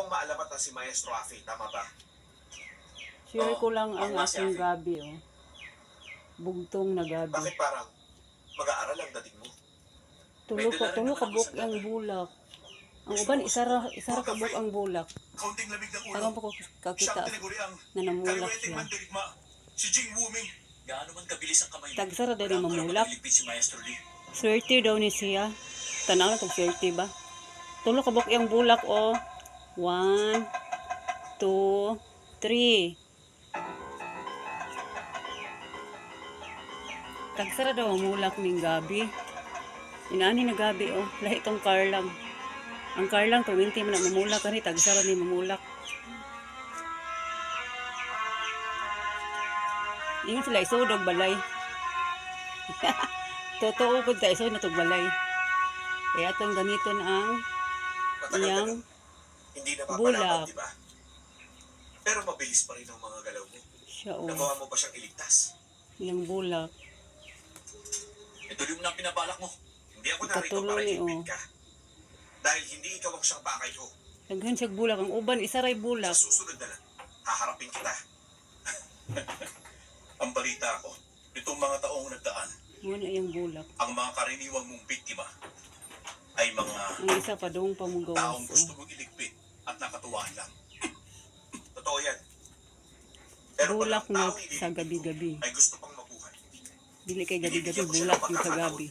mong maalamat na si Maestro Afi, tama ba? Share ko lang ang Oo nga, si aking Afi. gabi, oh. Bugtong na gabi. Bakit parang mag-aaral ang dating mo? Tulo ka buok ang bulak. Ang uban, isara ka buok ang bulak. Kaunting lamig ng ulo. Parang pa ko kakita Siyang tinaguri ang na namulak kaliweting siya. mandirigma, si Jing Wuming. Gaano man kabilis ang kamay mo. Tagsara daw ni Walang mamulak. karapat iligpit si Maestro Lee. Swerte daw ni siya. Tanaw na itong swerte ba? Tulo ka buok ang bulak, oh. 1, 2, 3. Tagsara daw ang mulak ning gabi. Inaani na gabi, oh. Lahi itong karlang. Ang karlang, perminti mo na mamulak. Kani, tagsara ni mamulak. Ingon sila, isod og balay. Totoo po ka, isod na itong balay. Kaya itong gamiton ang iyang Hindi na papalaban, bulak. di ba? Pero mabilis pa rin ang mga galaw mo. Siya, oh. Nagawa mo ba siyang iligtas? Iyang bulak. Ito yung na pinabalak mo. Hindi ako narito Ikatuloy, para iligpit oh. ka. Dahil hindi ikaw ang siyang bakay ko. Daghan siya bulak. Ang uban, isaray bulak. Sa susunod na lang, haharapin kita. Ang balita ko, itong mga taong nagdaan, Muna iyang bulak. ang mga karaniwang mong biktima ay mga Ang isa pa doong pamugawas. taong gusto mong iligpit at nakatuwaan lang. Totoo yan. Pero pag Bulak ang na taong sa gabi-gabi. ay gusto pang mabuhay, Dili kay gabi-gabi, bulak yung kagabi.